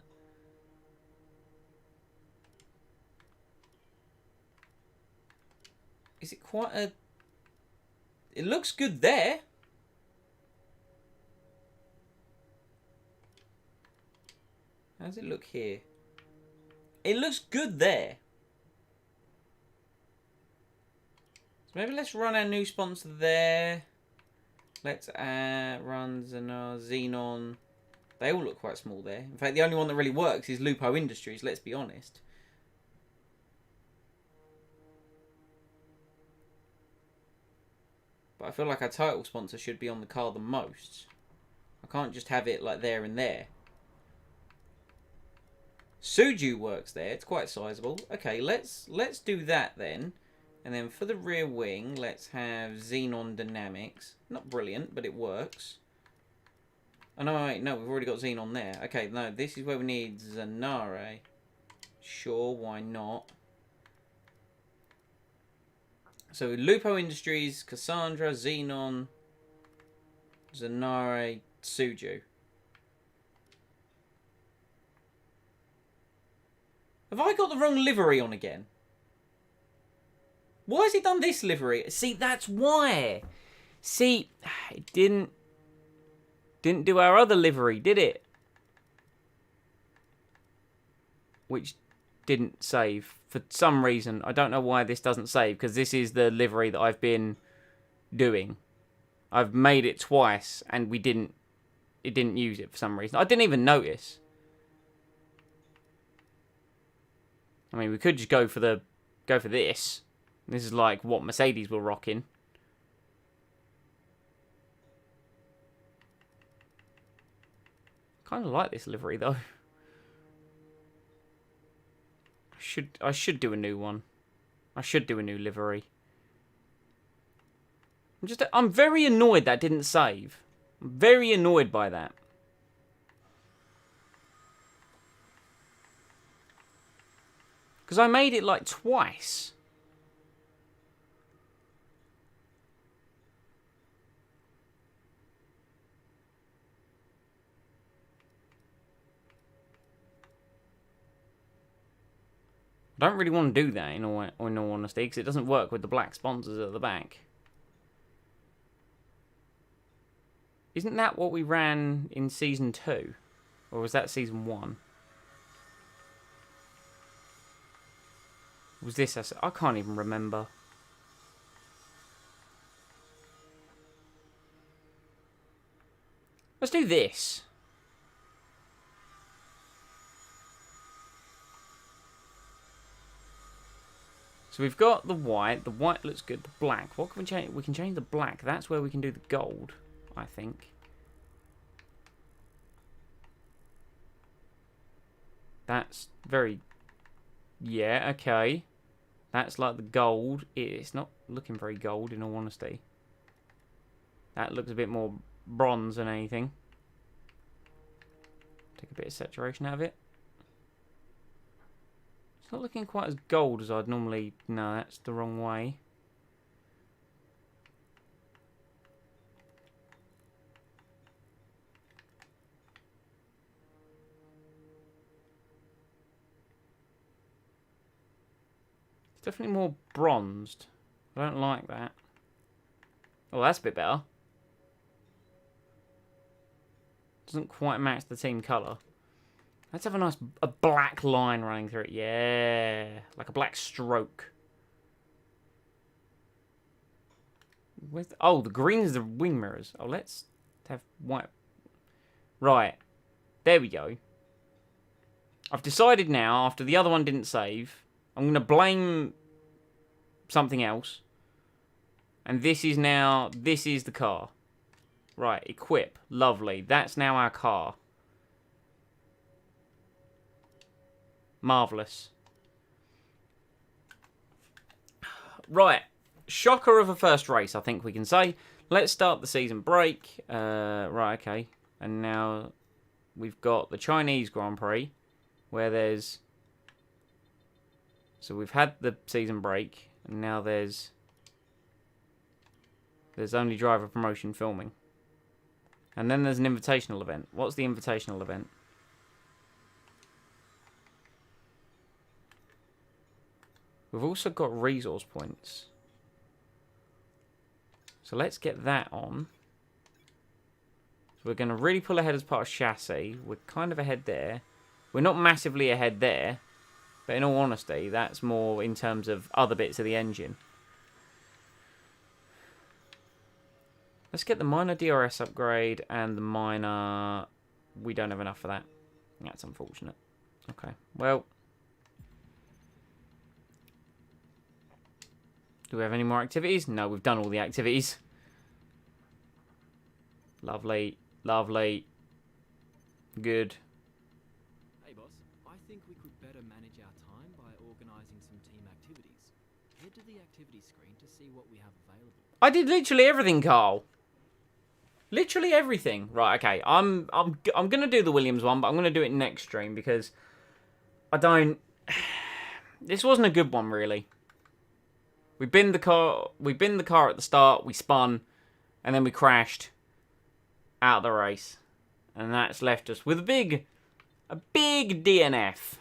Is it quite a... It looks good there. How does it look here? It looks good there. So maybe let's run our new sponsor there. Let's run Xenon. They all look quite small there. In fact, the only one that really works is Lupo Industries, let's be honest. But I feel like our title sponsor should be on the car the most. I can't just have it like there and there. Suju works there. It's quite sizable. Okay, let's do that then. And then for the rear wing, let's have Xenon Dynamics. Not brilliant, but it works. Oh, no, wait, no, we've already got Xenon there. Okay, no, this is where we need Zanare. Sure, why not? So Lupo Industries, Cassandra, Xenon, Zanare, Suju. Have I got the wrong livery on again? Why has he done this livery? See, that's why. See, it didn't do our other livery, did it? Which didn't save for some reason. I don't know why this doesn't save, because this is the livery that I've been doing. I've made it twice and it didn't use it for some reason. I didn't even notice. I mean, we could just go for this. This is like what Mercedes were rocking. Kind of like this livery though. I should do a new one. I should do a new livery. I'm very annoyed that didn't save. I'm very annoyed by that. Because I made it like twice. I don't really want to do that in all honesty, because it doesn't work with the black sponsors at the back. Isn't that what we ran in Season 2? Or was that Season 1? Was this... I can't even remember. Let's do this. So we've got the white. The white looks good. The black. What can we change? We can change the black. That's where we can do the gold, I think. That's very... Yeah, okay. That's like the gold. It's not looking very gold, in all honesty. That looks a bit more bronze than anything. Take a bit of saturation out of it. It's not looking quite as gold as I'd normally... No, that's the wrong way. It's definitely more bronzed. I don't like that. Oh, that's a bit better. Doesn't quite match the team colour. Let's have a black line running through it. Yeah, like a black stroke. Oh, the green is the wing mirrors. Oh, let's have white. Right, there we go. I've decided now, after the other one didn't save, I'm going to blame something else. And this is the car. Right, equip. Lovely. That's now our car. Marvellous. Right. Shocker of a first race, I think we can say. Let's start the season break. Right, okay. And now we've got the Chinese Grand Prix, where there's... So we've had the season break, and now there's only driver promotion filming. And then there's an invitational event. What's the invitational event? We've also got resource points. So let's get that on. So we're going to really pull ahead as part of chassis. We're kind of ahead there. We're not massively ahead there. But in all honesty, that's more in terms of other bits of the engine. Let's get the minor DRS upgrade and the minor... We don't have enough for that. That's unfortunate. Okay, well... Do we have any more activities? No, we've done all the activities. Lovely, lovely. Good. Hey boss, I think we could better manage our time by organising some team activities. Head to the activity screen to see what we have available. I did literally everything, Carl. Literally everything. Right, okay. I'm gonna do the Williams one, but I'm gonna do it next stream because I don't... This wasn't a good one, really. We binned the car at the start, we spun, and then we crashed out of the race. And that's left us with a big DNF.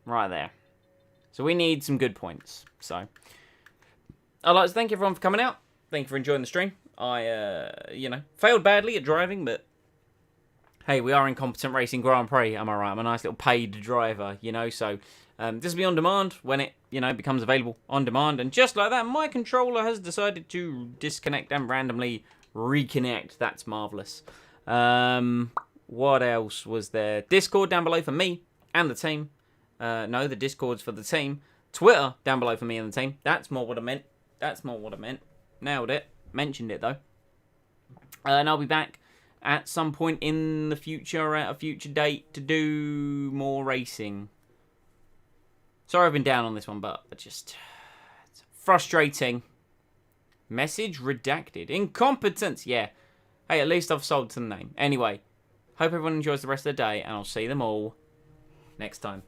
Right there. So we need some good points. So I'd like to thank everyone for coming out. Thank you for enjoying the stream. I, failed badly at driving, but hey, we are in Competent Racing Grand Prix, am I right? I'm a nice little paid driver, so this will be on demand when it, becomes available on demand. And just like that, my controller has decided to disconnect and randomly reconnect. That's marvellous. What else was there? Discord down below for me and the team. No, the Discord's for the team. Twitter down below for me and the team. That's more what I meant. Nailed it. Mentioned it, though. And I'll be back at some point in the future, at a future date, to do more racing. Sorry I've been down on this one, but it's frustrating. Message redacted. Incompetence. Yeah. Hey, at least I've sold to the name. Anyway, hope everyone enjoys the rest of the day, and I'll see them all next time.